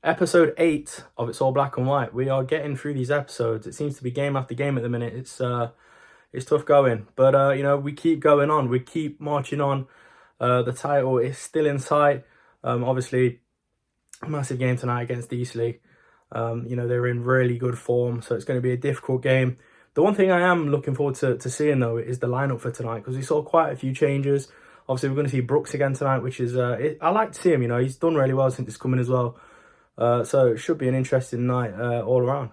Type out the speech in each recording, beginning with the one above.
Episode 8 of It's All Black and White. We are getting through these episodes. It seems to be game after game at the minute. It's tough going, but you know, we keep going on. We keep marching on. The title is still in sight. Obviously, a massive game tonight against Eastleigh. You know, they're in really good form, so it's going to be a difficult game. The one thing I am looking forward to seeing, though, is the lineup for tonight, because we saw quite a few changes. Obviously, we're going to see Brooks again tonight, which is I like to see him. You know, he's done really well since he's coming as well. So it should be an interesting night all around.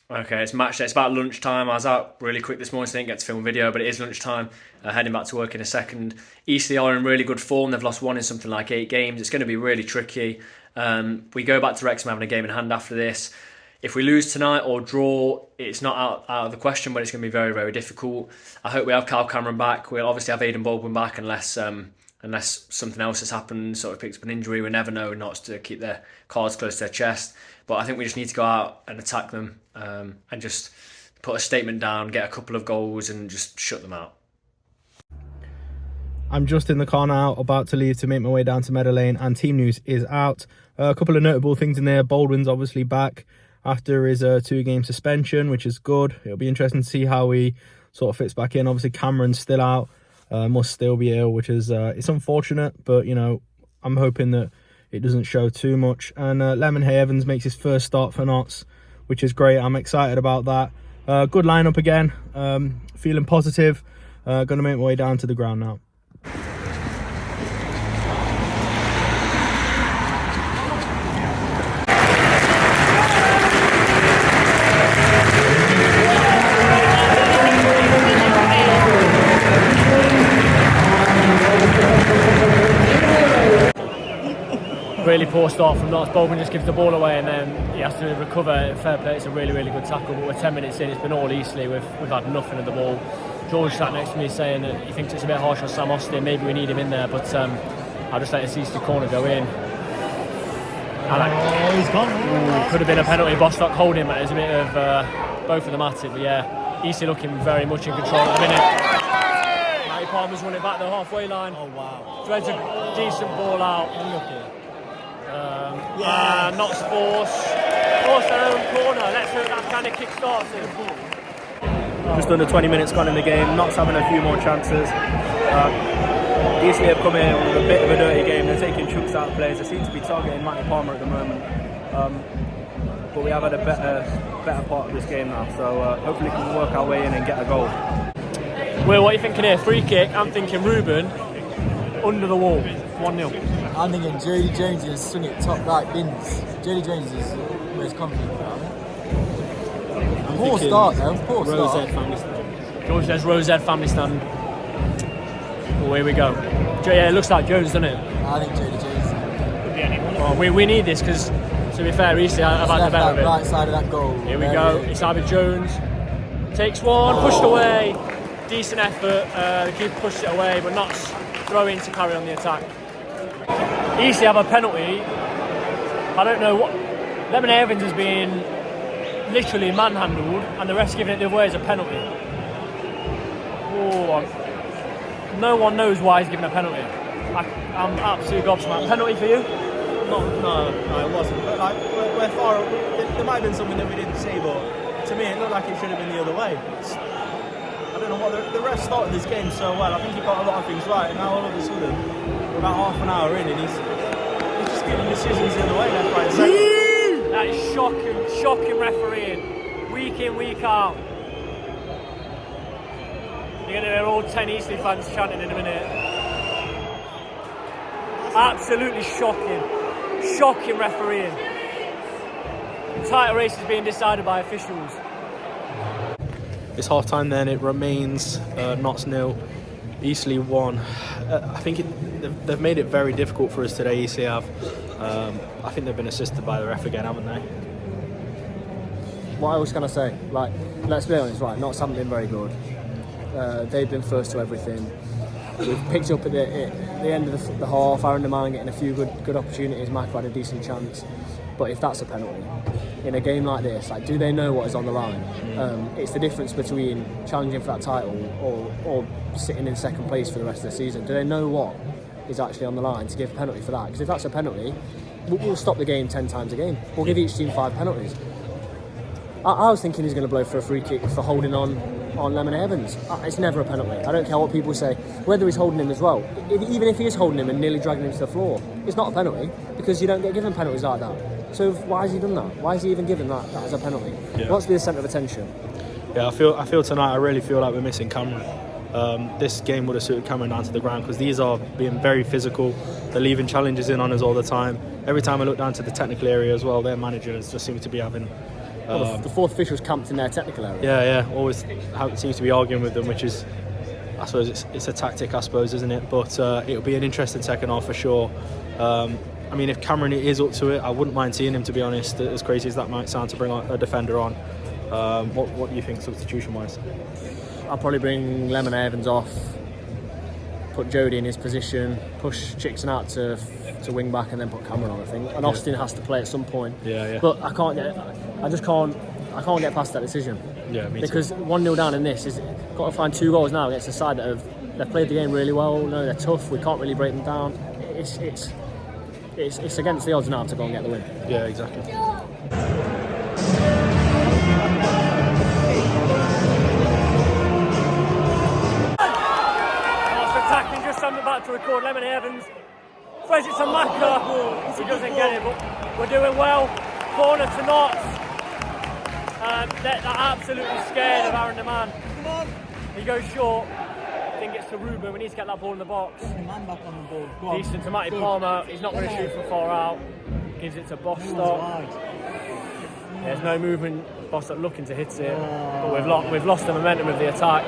Okay, it's match day. It's about lunchtime. I was out really quick this morning, so I didn't get to film a video, but it is lunchtime. Heading back to work in a second. Eastleigh are in really good form. They've lost one in something like 8 games. It's going to be really tricky. We go back to Wrexham having a game in hand after this. If we lose tonight or draw, it's not out of the question, but it's going to be very, very difficult. I hope we have Kyle Cameron back. We'll obviously have Aidan Baldwin back unless something else has happened, sort of picked up an injury. We never know, not to keep their cards close to their chest. But I think we just need to go out and attack them and just put a statement down, get a couple of goals and just shut them out. I'm just in the car now, about to leave to make my way down to Meadow Lane, and team news is out. A couple of notable things in there. Baldwin's obviously back after his 2-game suspension, which is good. It'll be interesting to see how he sort of fits back in. Obviously, Cameron's still out, must still be ill, which is it's unfortunate, but you know, I'm hoping that it doesn't show too much. And Lemonhay Evans makes his first start for Notts, which is great. I'm excited about that. Good lineup again. Feeling positive. Going to make my way down to the ground now. Really poor start from Notts. Baldwin just gives the ball away and then he has to recover. Fair play, it's a really, really good tackle, but we're 10 minutes in, it's been all Eastleigh, we've had nothing of the ball. George sat next to me saying that he thinks it's a bit harsh on Sam Austin, maybe we need him in there, but I'll just let this Eastleigh corner go in. He's gone. Could have been a penalty. Bostock holding, but there's a bit of both of them at it, but yeah, Eastleigh looking very much in control at the minute. Matty Palmer's running back the halfway line. Oh wow. Threads a decent ball out. Notts force their own corner. Let's hope that kind of kick-starts it. Just under 20 minutes gone in the game. Notts having a few more chances. Eastleigh have come in with a bit of a dirty game. They're taking chunks out of players. They seem to be targeting Matty Palmer at the moment. But we have had a better part of this game now. So hopefully we can work our way in and get a goal. Will, what are you thinking here? Free kick. I'm thinking Ruben under the wall. 1-0. I'm thinking Jody Jones is swing it top right bins. Jody Jones is most confident. Poor start though, poor start. George says Rosette family stand. Oh, here we go. Yeah, it looks like Jones, doesn't it? I think Jody Jones. Well, we need this because, to be fair, Eastleigh have had the better of it. Right side of that goal. Here we go. It's either Jones. Takes one, pushed away. Decent effort. The keeper pushed it away, but Notts throw in to carry on the attack. Eastleigh have a penalty. I don't know what. Lemonhay Evans has been literally manhandled, and the ref's giving it the other way as a penalty. Oh, no one knows why he's given a penalty. I'm absolutely gobsmacked. Penalty for you? No, it wasn't. But like, we're far. There might have been something that we didn't see, but to me, it looked like it should have been the other way. I don't know what the ref started this game so well. I think he got a lot of things right, and now all of a sudden, we're about half an hour in, and he's just giving decisions the other way, left, right, and centre. That is shocking refereeing, week in, week out. You're going to hear all 10 Eastleigh fans chanting in a minute. Absolutely shocking refereeing. The title race is being decided by officials. It's half time then. It remains Notts 0, Eastleigh 1. I think they've made it very difficult for us today, Eastleigh have. I think they've been assisted by the ref again, haven't they? What I was going to say, like, let's be honest, right, Notts haven't been very good. They've been first to everything. We've picked up at the end of the half, Aaron Deman getting a few good opportunities, Magpies had a decent chance. But if that's a penalty, in a game like this, like, do they know what is on the line? It's the difference between challenging for that title or sitting in second place for the rest of the season. Do they know what is actually on the line to give a penalty for that? Because if that's a penalty, we'll stop the game 10 times a game. We'll give each team 5 penalties. I was thinking he's going to blow for a free kick for holding on Lemon Evans. It's never a penalty. I don't care what people say. Whether he's holding him as well, even if he is holding him and nearly dragging him to the floor, it's not a penalty because you don't get given penalties like that. So why has he done that? Why is he even given that as a penalty? Yeah. What's the centre of attention? Yeah, I feel tonight. I really feel like we're missing Cameron. This game would have suited Cameron down to the ground because these are being very physical. They're leaving challenges in on us all the time. Every time I look down to the technical area as well, their managers just seem to be having. The fourth official's camped in their technical area. Yeah, always seems to be arguing with them, which is, I suppose, it's a tactic, I suppose, isn't it? But it'll be an interesting second half for sure. I mean, if Cameron is up to it, I wouldn't mind seeing him, to be honest, as crazy as that might sound, to bring a defender on. What do you think, substitution-wise? I'll probably bring Lemon Evans off, put Jody in his position, push Chickson out to wing back, and then put Cameron on, I think. And Austin has to play at some point. Yeah. But I can't get past that decision. Yeah, me because too. 1-0 down in this is got to find 2 goals now against a side that they've played the game really well. No, they're tough. We can't really break them down. It's against the odds now to go and get the win. Yeah, exactly. Attacking, just I'm about to record. Lemon Evans throws it to Maka. He doesn't get it, but we're doing well. Corner to Knots. They're absolutely scared of Aaron the man. He goes short. I think it's to Ruben. We need to get that ball in the box. Man back on the ball. Decent to Matty Palmer. He's not going to shoot from far out. Gives it to Bostock. There's no movement. Bostock looking to hit it, but we've lost the momentum of the attack.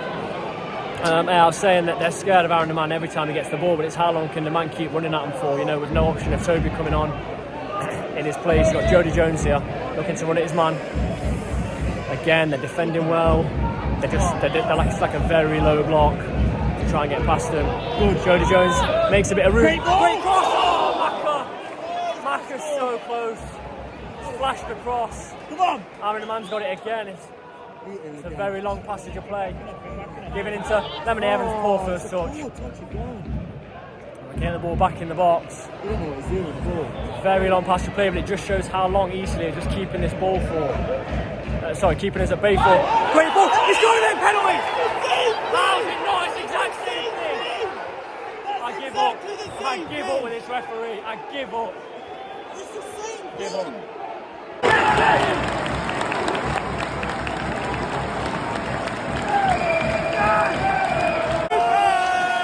I was saying that they're scared of Aaron the man every time he gets the ball, but it's how long can the man keep running at him for? You know, with no option of Toby coming on in his place. You've got Jody Jones here looking to run at his man. Again, they're defending well. They're like, it's like a very low block to try and get past them. Good. Jody Jones makes a bit of room. Great cross! Oh, Maka's so close. It's flashed across. Come on! Aaron the man's got it again. It's a very long passage of play. Giving into Lemon Evans' poor first touch. Getting the ball back in the box. Very long pass to play, but it just shows how long Eastleigh are just keeping this ball for. Keeping us at bay for. Great ball! He's got it in penalty! How is it not? It's the exact same thing! I give up. I give up with this referee. I give up. It's the same thing. Give up.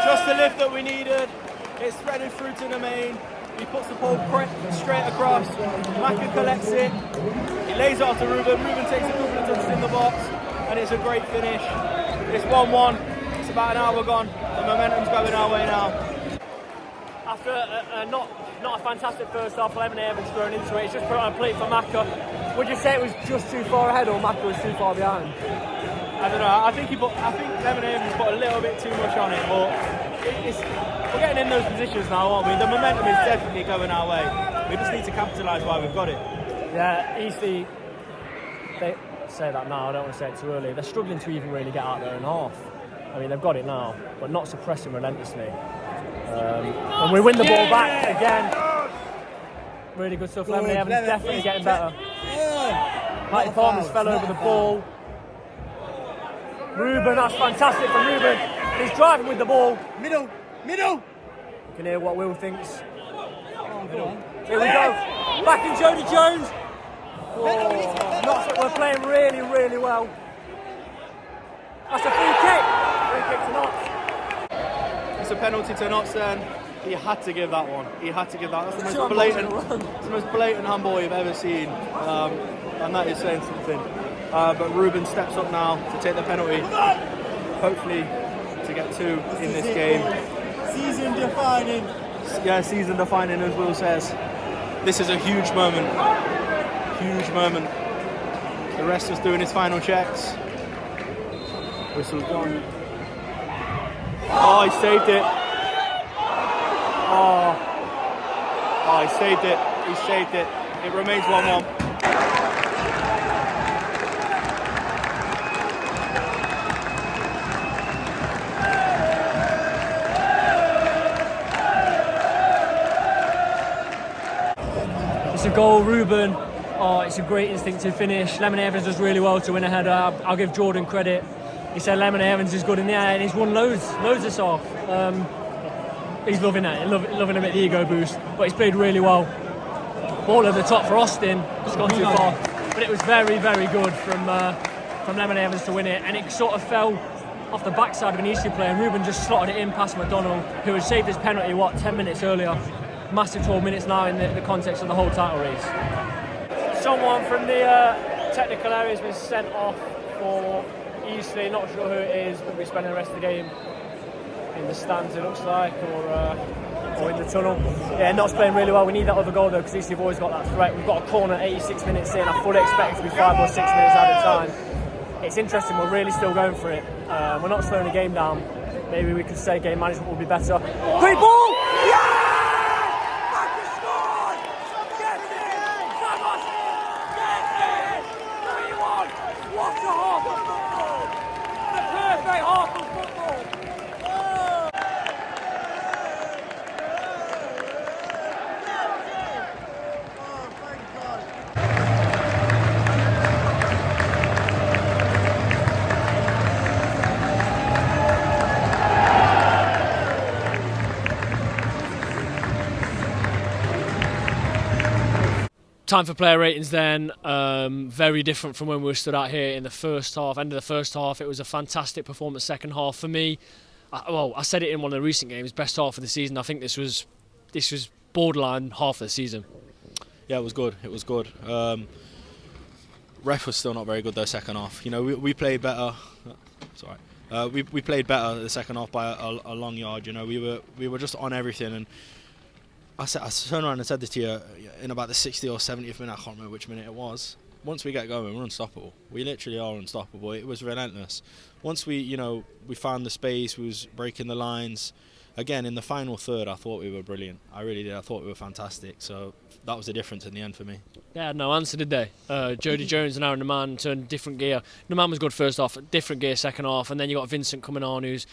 Just the lift that we needed. It's threaded through to the main. He puts the ball straight across. Maka collects it. He lays it off to Ruben. Ruben takes a couple of touches in the box, and it's a great finish. It's 1-1. It's about an hour gone. The momentum's going our way now. After not a fantastic first half, Lemon Evans thrown into it. It's just put on a plate for Maka. Would you say it was just too far ahead, or Maka was too far behind? I don't know. I think Lemon Evans put a little bit too much on it, but we're getting in those positions now, aren't we? The momentum is definitely going our way. We just need to capitalise while we've got it. Yeah, Eastleigh, they say that now, I don't want to say it too early. They're struggling to even really get out there in half. I mean, they've got it now, but not suppressing relentlessly. And we win the ball back again. Really good stuff. Lemon Evans definitely getting better. Matty Palmer's fell over the ball. Ruben, that's fantastic from Ruben. He's driving with the ball. Middle. You can hear what Will thinks. Here we go. Back in Jody Jones. We're playing really, really well. That's a free kick. Free kick to Knots. It's a penalty to Knots then. He had to give that one. That's the most blatant handball you've ever seen. And that is saying something. But Ruben steps up now to take the penalty. Hopefully to get 2 in this game. Season defining. Yeah, season defining, as Will says. This is a huge moment. Huge moment. The rest is doing his final checks. Whistle's gone. Oh, he saved it. Oh, he saved it. He saved it. It remains 1-1. a goal. Ruben, it's a great instinctive finish. Lemon Evans does really well to win a header. I'll give Jordan credit. He said Lemon Evans is good in the air, and he's won loads of stuff. He's loving it, loving a bit of the ego boost, but he's played really well. Ball over the top for Austin, it's gone too far, but it was very, very good from Lemon Evans to win it, and it sort of fell off the backside of an Eastleigh player, and Ruben just slotted it in past McDonald, who had saved his penalty, 10 minutes earlier. Massive 12 minutes now in the context of the whole title race. Someone from the technical area has been sent off for Eastleigh, not sure who it is, but we're spending the rest of the game in the stands, it looks like, or in the tunnel. Yeah, not playing really well. We need that other goal though, because Eastleigh have always got that threat. We've got a corner 86 minutes in. I fully expect it to be 5 or 6 minutes out of time. It's interesting, we're really still going for it. We're not slowing the game down. Maybe we could say game management will be better. Great ball! Yeah! Magpies scored! Get in! Come on! Get in! 3-1! What a half of football! The perfect half of football! Time for player ratings then. Very different from when we were stood out here in the first half. End of the first half, it was a fantastic performance. Second half for me, I said it in one of the recent games, best half of the season. I think this was borderline half of the season. Yeah, it was good. It was good. Ref was still not very good though. Second half, you know, we played better. Sorry, we played better the second half by a long yard. You know, we were just on everything, and I turned around and said this to you in about the 60th or 70th minute. I can't remember which minute it was. Once we get going, we're unstoppable. We literally are unstoppable. It was relentless. Once we found the space, we was breaking the lines. Again, in the final third, I thought we were brilliant. I really did. I thought we were fantastic. So that was the difference in the end for me. They had no answer, did they? Jody Jones and Aaron Naman turned different gear. Naman was good first half, different gear second half, and then you got Vincent coming on, who's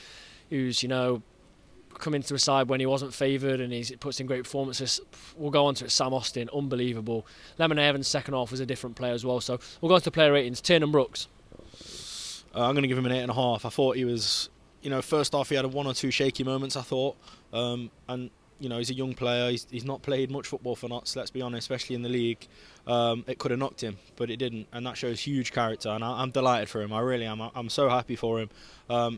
coming to a side when he wasn't favoured, and he puts in great performances. We'll go on to it. Sam Austin, unbelievable. Lemon Evans second half was a different player as well. So we'll go on to player ratings. Tiernan Brooks. I'm going to give him an 8.5. I thought he was, first half he had one or two shaky moments, I thought, and he's a young player. He's not played much football for Notts, let's be honest, especially in the league. It could have knocked him, but it didn't, and that shows huge character, and I'm delighted for him. I really am. I'm so happy for him.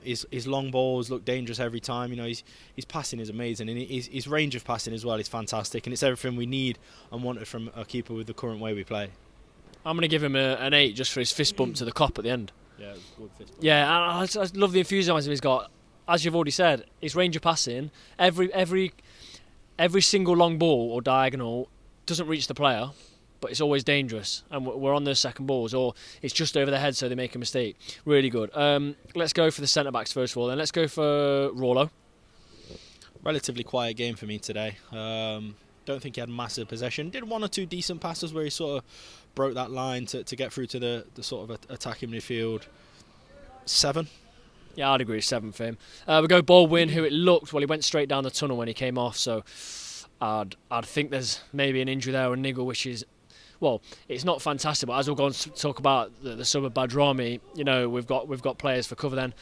His long balls look dangerous every time. His passing is amazing, and his range of passing as well is fantastic, and it's everything we need and wanted from a keeper with the current way we play. I'm going to give him an 8 just for his fist bump to the cop at the end. Yeah, good fist bump. Yeah, I love the enthusiasm he's got. As you've already said, his range of passing, every single long ball or diagonal doesn't reach the player, but it's always dangerous, and we're on those second balls, or it's just over their head so they make a mistake. Really good. Let's go for the centre-backs first of all, then. Let's go for Rollo. Relatively quiet game for me today. Don't think he had massive possession. Did one or two decent passes where he sort of broke that line to get through to the sort of attacking midfield. 7. Yeah, I'd agree, 7 for him. We go Baldwin, who it looked, he went straight down the tunnel when he came off, so I'd think there's maybe an injury there or a niggle, which is, it's not fantastic, but as we'll go on to talk about the sub of Badrami, we've got players for cover then.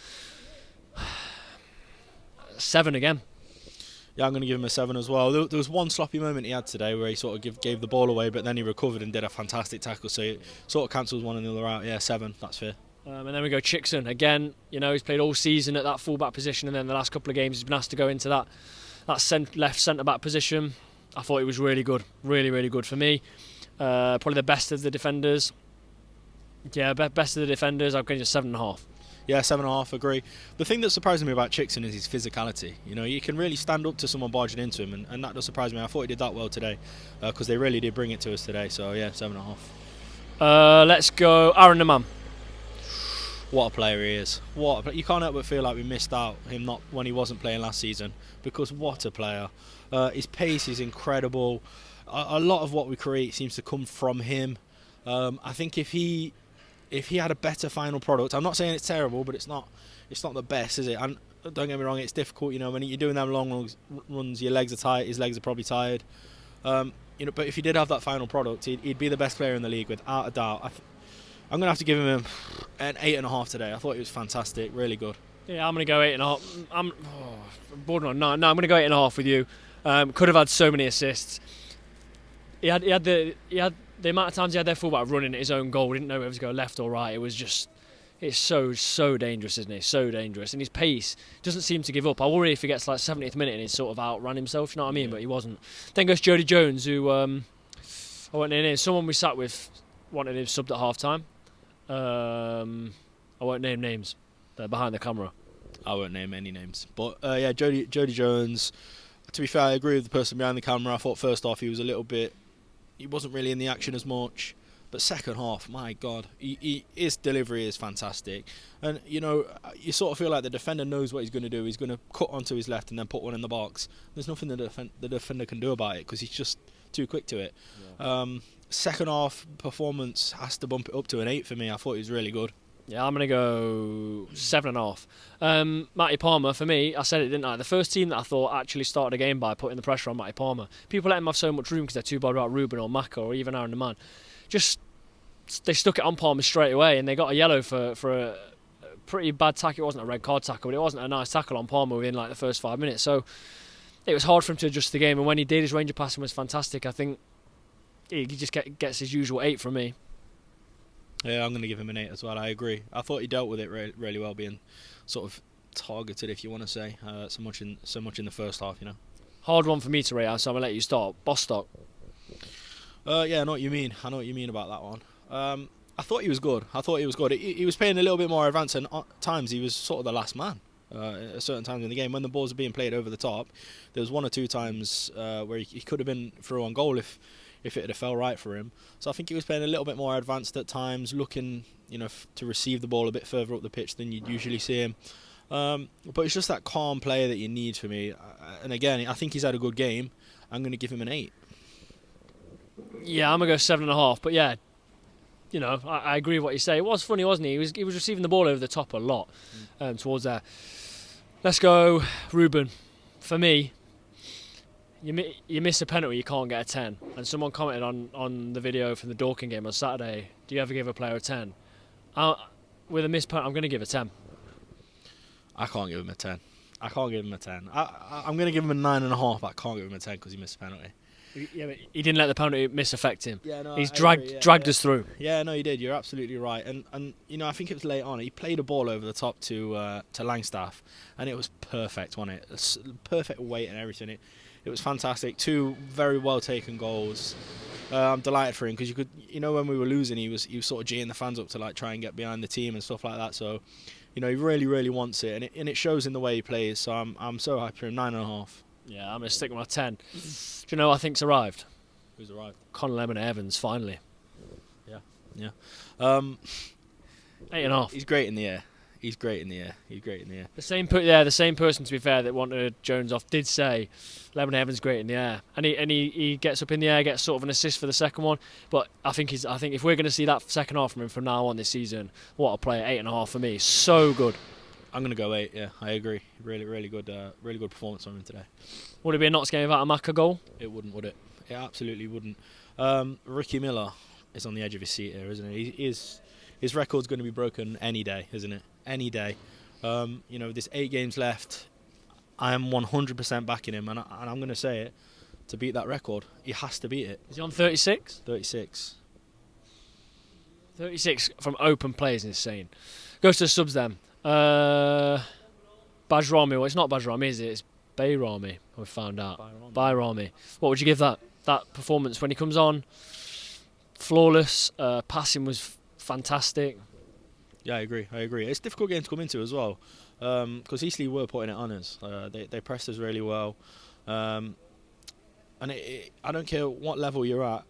7 again. Yeah, I'm going to give him a 7 as well. There was one sloppy moment he had today where he sort of gave the ball away, but then he recovered and did a fantastic tackle, so it sort of cancels one and the other out. Yeah, 7, that's fair. And then we go Chickson again. He's played all season at that full-back position, and then the last couple of games he's been asked to go into that left centre-back position. I thought he was really good, really good for me. Probably the best of the defenders. Yeah, best of the defenders. I'm going to 7.5. Yeah, 7.5, agree. The thing that surprised me about Chickson is his physicality. He can really stand up to someone barging into him, and that does surprise me. I thought he did that well today, because they really did bring it to us today. So yeah, 7.5. Let's go Aaron Naman. What a player he is. You can't help but feel like we missed out him not when he wasn't playing last season, because what a player. His pace is incredible. A lot of what we create seems to come from him. I think if he had a better final product, I'm not saying it's terrible, but it's not the best, is it? And don't get me wrong, it's difficult, when you're doing them long runs, your legs are tired, his legs are probably tired. but if he did have that final product, he'd be the best player in the league without a doubt. I'm gonna have to give him an 8.5 today. I thought he was fantastic, really good. Yeah, I'm going to go 8.5. I'm bordering on 9. No, I'm going to go 8.5 with you. Could have had so many assists. He had the amount of times he had their fullback running at his own goal. He didn't know whether to go left or right. It was just, it's so dangerous, isn't it? So dangerous. And his pace doesn't seem to give up. I worry if he gets like 70th minute and he's sort of outran himself, you know what I mean? But he wasn't. Then goes Jody Jones, who I went in. Someone we sat with wanted him subbed at half time. I won't name names. They're behind the camera. I won't name any names. But yeah, Jody Jones, to be fair, I agree with the person behind the camera. I thought first half he wasn't really in the action as much. But second half, my God, his delivery is fantastic. And, you sort of feel like the defender knows what he's going to do. He's going to cut onto his left and then put one in the box. There's nothing the defender can do about it because he's just too quick to it. Yeah. Second half performance has to bump it up to an 8 for me. I thought he was really good. Yeah, I'm going to go 7.5. Matty Palmer, for me, I said it, didn't I? The first team that I thought actually started a game by putting the pressure on Matty Palmer. People let him have so much room because they're too bothered about Ruben or Maka or even Aaron the Man. They stuck it on Palmer straight away and they got a yellow for a pretty bad tackle. It wasn't a red card tackle, but it wasn't a nice tackle on Palmer within like the first 5 minutes. So it was hard for him to adjust the game. And when he did, his range of passing was fantastic. I think he just gets his usual 8 from me. Yeah, I'm going to give him an 8 as well. I agree. I thought he dealt with it really well, being sort of targeted, if you want to say, so much in the first half. Hard one for me to rate out, so I'm going to let you start. Bostock. Yeah, I know what you mean. I know what you mean about that one. I thought he was good. He was playing a little bit more advanced, and at times he was sort of the last man. At certain times in the game, when the balls were being played over the top, there was 1 or 2 times where he could have been through on goal if it had fell right for him. So I think he was playing a little bit more advanced at times, looking to receive the ball a bit further up the pitch than you'd usually see him. But it's just that calm player that you need for me. And again, I think he's had a good game. I'm going to give him an 8. Yeah, I'm going to go 7.5. But yeah, I agree with what you say. It was funny, wasn't he? He was receiving the ball over the top a lot towards there. Let's go Ruben. For me, you miss a penalty, you can't get a 10. And someone commented on the video from the Dorking game on Saturday, do you ever give a player a 10? With a missed penalty, I'm going to give a 10. I can't give him a 10. I'm going to give him a 9.5, but I can't give him a 10 because he missed a penalty. Yeah, but he didn't let the penalty miss affect him. Yeah, no, he's dragged us through. Yeah, no, he did. You're absolutely right. And I think it was late on. He played a ball over the top to Langstaff, and it was perfect, wasn't it? Perfect weight and everything. It was fantastic. 2 very well taken goals. I'm delighted for him because you could, when we were losing, he was sort of geeing the fans up to like try and get behind the team and stuff like that. So, he really wants it, and it shows in the way he plays. So I'm so happy for him. 9.5. Yeah, I'm going to stick with my 10. Do you know who I think's arrived? Who's arrived? Conor Lemon Evans, finally. Yeah. 8.5. He's great in the air. The same person, to be fair, that wanted Jones off did say Lemon Evans great in the air, and he gets up in the air, gets sort of an assist for the second one. But I think if we're going to see that second half from him from now on this season, what a player. 8.5 for me, so good. I'm going to go 8. Yeah, I agree. Really good performance from him today. Would it be a Notts game without a Maka goal? It wouldn't, would it? It absolutely wouldn't. Ricky Miller is on the edge of his seat here, isn't he? His record's going to be broken any day, isn't it? Any day. There's 8 games left. I am 100% backing him, and I'm going to say it, to beat that record. He has to beat it. Is he on 36? 36. 36 from open play is insane. Goes to the subs then. Bajrami. Well, it's not Bajrami, is it? It's Bayrami, we've found out. Bayrami. What would you give that performance when he comes on? Flawless. Passing was fantastic. Yeah, I agree. It's a difficult game to come into as well, because Eastleigh were putting it on us. They pressed us really well, and I don't care what level you're at,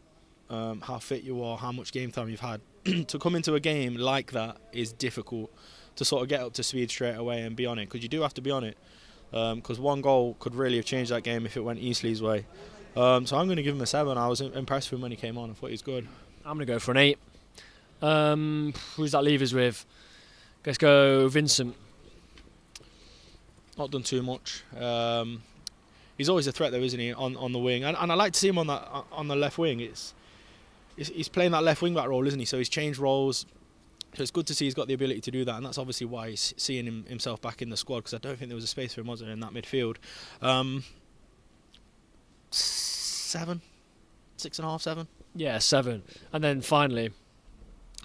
how fit you are, how much game time you've had. To come into a game like that is difficult to sort of get up to speed straight away and be on it, because you do have to be on it, because 1 goal could really have changed that game if it went Eastleigh's way. So I'm going to give him a 7. I was impressed with him when he came on. I thought he was good. I'm going to go for an 8. Who's that leave us with? Let's go Vincent. Not done too much. He's always a threat though, isn't he, on the wing? And I like to see him on the left wing. He's playing that left wing back role, isn't he? So he's changed roles. So it's good to see he's got the ability to do that, and that's obviously why he's seeing himself back in the squad, because I don't think there was a space for him, was there, in that midfield. 7, 6.5, 7. Yeah, 7. And then finally,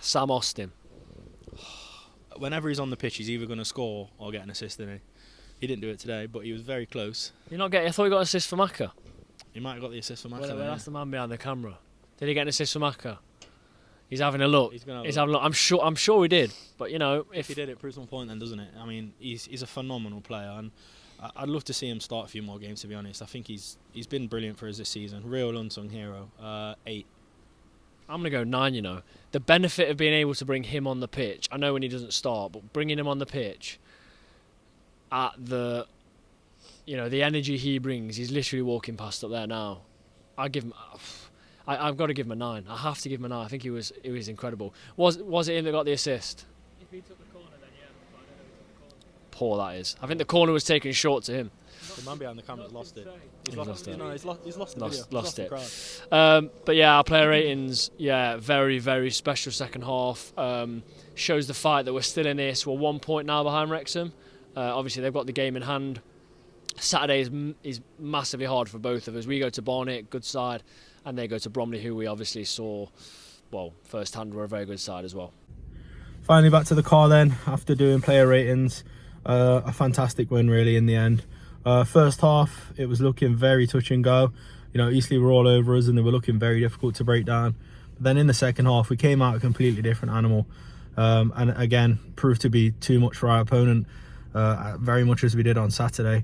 Sam Austin. Whenever he's on the pitch, he's either going to score or get an assist, isn't he? He didn't do it today, but he was very close. I thought he got an assist for Maka. He might have got the assist for Maka. Well, that's the man behind the camera. Did he get an assist for Maka? He's having a look. He's having a look. I'm sure he did. But if he did, it proves one point, then, doesn't it? I mean, he's a phenomenal player, and I'd love to see him start a few more games. To be honest, I think he's been brilliant for us this season. Real unsung hero. 8. I'm gonna go 9. The benefit of being able to bring him on the pitch. I know when he doesn't start, but bringing him on the pitch at the energy he brings. He's literally walking past up there now. I've got to give him a 9. I have to give him a 9. I think he was incredible. Was it him that got the assist? If he took the corner, then yeah. But I don't know if he took the corner. Poor that is. I think the corner was taken short to him. The man behind the camera's lost it. He's lost it. No, he's lost the video. Lost it. The crowd. But yeah, our player ratings, very, very special second half. Shows the fight that we're still in this. We're 1 point now behind Wrexham. Obviously, they've got the game in hand. Saturday is massively hard for both of us. We go to Barnet, good side, and they go to Bromley, who we obviously saw, first hand were a very good side as well. Finally back to the car then, after doing player ratings. A fantastic win really in the end. First half, it was looking very touch and go. Eastleigh were all over us and they were looking very difficult to break down. But then in the second half, we came out a completely different animal. And again, proved to be too much for our opponent, very much as we did on Saturday.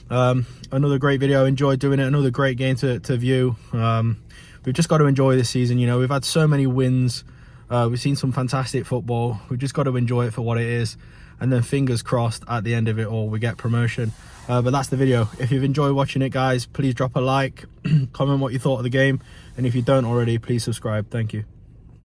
Another great video, enjoyed doing it, another great game to view. We've just got to enjoy this season. We've had so many wins, we've seen some fantastic football. We've just got to enjoy it for what it is, and then fingers crossed at the end of it all we get promotion. But that's the video. If you've enjoyed watching it, guys, please drop a like, comment what you thought of the game, and if you don't already, please subscribe. Thank you.